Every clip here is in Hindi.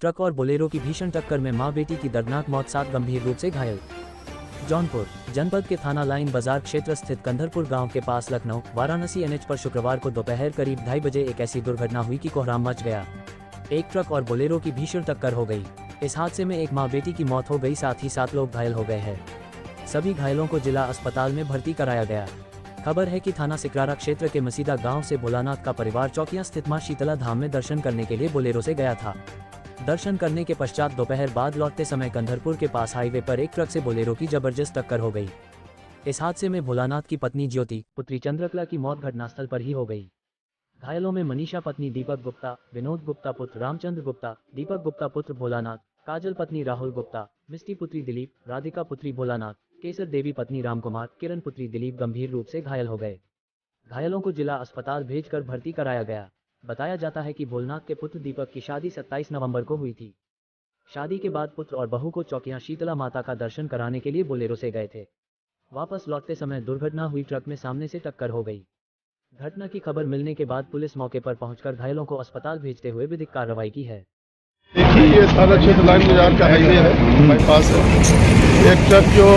ट्रक और बोलेरो की भीषण टक्कर में मां बेटी की दर्दनाक मौत, 7 गंभीर रूप से घायल। जौनपुर जनपद के थाना लाइन बाजार क्षेत्र स्थित कंधरपुर गांव के पास लखनऊ वाराणसी एनएच पर शुक्रवार को दोपहर करीब 2:30 बजे एक ऐसी दुर्घटना हुई कि कोहराम मच गया। एक ट्रक और बोलेरो की भीषण टक्कर हो गई। इस हादसे में एक मां बेटी की मौत हो गई, साथ ही 7 लोग घायल हो गए हैं। सभी घायलों को जिला अस्पताल में भर्ती कराया गया। खबर है कि थाना सिकरारा क्षेत्र के मसीदा गांव से भोलानाथ का परिवार चौकियां स्थित मां शीतला धाम में दर्शन करने के लिए बोलेरो से गया था। दर्शन करने के पश्चात दोपहर बाद लौटते समय कंधरपुर के पास हाईवे पर एक ट्रक से बोलेरो की जबरदस्त टक्कर हो गई। इस हादसे में भोलानाथ की पत्नी ज्योति पुत्री चंद्रकला की मौत घटनास्थल पर ही हो गई। घायलों में मनीषा पत्नी दीपक गुप्ता, विनोद गुप्ता पुत्र रामचंद्र गुप्ता, दीपक गुप्ता पुत्र भोलानाथ, काजल पत्नी राहुल गुप्ता, मिष्टी पुत्री दिलीप, राधिका पुत्री भोलानाथ, केसर देवी पत्नी रामकुमार, किरण पुत्री दिलीप गंभीर रूप से घायल हो गए। घायलों को जिला अस्पताल भेजकर भर्ती कराया गया। बताया जाता है कि भोलानाथ के पुत्र दीपक की शादी 27 नवंबर को हुई थी। शादी के बाद पुत्र और बहू को चौकियां शीतला माता का दर्शन कराने के लिए बोलेरो से गए थे। वापस लौटते समय दुर्घटना हुई, ट्रक में सामने से टक्कर हो गई। घटना की खबर मिलने के बाद पुलिस मौके पर पहुंचकर घायलों को अस्पताल भेजते हुए विधिक कार्रवाई की है। देखिए, ये थाना क्षेत्र लाइन बाजार का हाईवे है, बाईपास है। एक ट्रक जो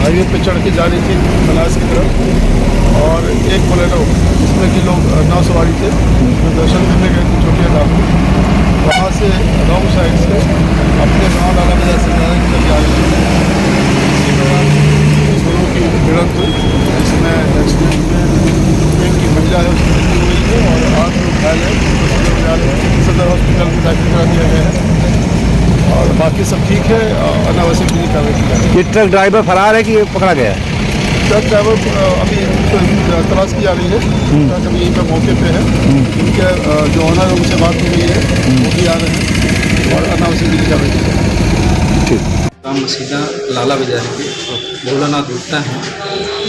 हाईवे पे चढ़ के जा रही थी बनारस की तरफ, और एक बोलेरो जिसमें कि लोग 9 सवारी थे जो दर्शन करने गए थे चौकिया धाम, वहाँ से रॉन्ग साइड से अपने गाँव लाला बाजार से जा रही थी। इसी दौरान दोनों की भिड़ंत हुई, जिसमें एक्सीडेंट में एक की महिला है उसकी मृत्यु हुई है और 8 लोग घायल हैं। सदर हॉस्पिटल में दाखिल करा दिया गया है और बाकी सब ठीक है। अनावश्यक भी कार्रवाई की जा रही है। ये ट्रक ड्राइवर फरार है कि पकड़ा गया है? ट्रक ड्राइवर अभी तलाश की जा रही है। ट्रक अभी यहीं पर मौके पे है। इनके जो ऑनर है उनसे बात हो गई है, वो भी आ रहे हैं और अनावश्यक भी कार्रवाई की जा रही है। राम मसीदा लाला बाजार के भोलानाथ गुप्ता हैं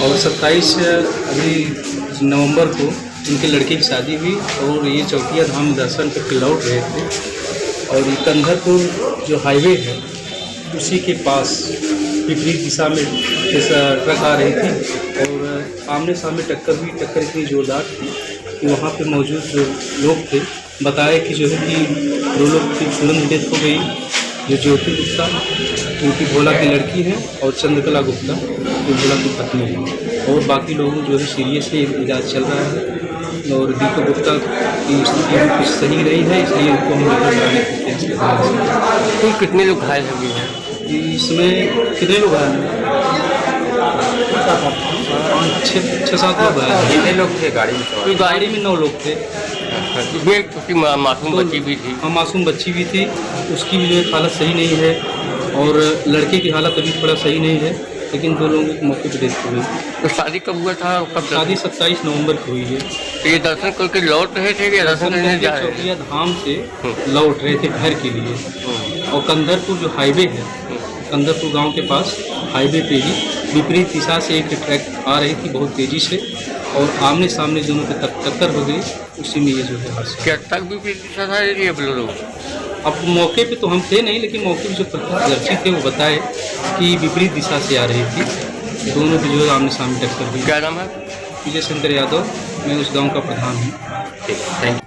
और 27 अभी नवंबर को उनके लड़के की शादी हुई और ये चौकिया धाम दर्शन करके लौट रहे थे और ये कंधरपुर जो हाईवे है उसी के पास विपरीत दिशा में ट्रक आ रही थी और आमने सामने टक्कर हुई। टक्कर इतनी जोरदार थी कि वहाँ पे मौजूद जो लोग थे बताए कि जो है कि 2 लोग की तुरंत डेथ हो गई, जो ज्योति गुप्ता उनकी भोला की लड़की है और चंद्रकला गुप्ता जो भोला की पत्नी है, और बाकी लोगों जो है सीरियस है, इलाज चल रहा है। और दीपक गुप्ता की स्थिति कुछ सही नहीं है, इसलिए उनको हम लेकर जाने की कोशिश कर रहे हैं। तो कितने लोग घायल हुए हैं? इसमें कितने लोग घायल हैं? 6-7 लोग घायल हैं। कितने लोग थे गाड़ी में? तो गाड़ी में 9 लोग थे। इसमें छोटी मासूम बच्ची भी थी। हाँ, मासूम बच्ची भी थी, उसकी भी हालत सही नहीं है और लड़के की हालत अभी थोड़ा सही नहीं है, लेकिन 2 लोगों की मौके पर डेथ हो गई। तो शादी कब हुआ था? कब शादी 27 नवंबर को हुई है। तो ये दर्शन करके लौट रहे थे कि दर्शन करने जा रहे थे? चौकिया धाम से लौट रहे थे घर के लिए और कंधरपुर जो हाईवे है, कंधरपुर गांव के पास हाईवे पे ही विपरीत दिशा से एक ट्रक आ रही थी बहुत तेज़ी से और आमने सामने दोनों की टक्कर हो गई। उसी में ये जो है हादसा। क्या ट्रक विपरीत दिशा था ये बोलेरो? अब मौके पे तो हम थे नहीं, लेकिन मौके पे जो प्रत्यक्षदर्शी थे वो बताए कि विपरीत दिशा से आ रही थी। दोनों की जो है आमने सामने टक्कर हुई। क्या नाम है? विजय शंकर यादव, मैं उस गांव का प्रधान हूँ। ठीक, थैंक यू।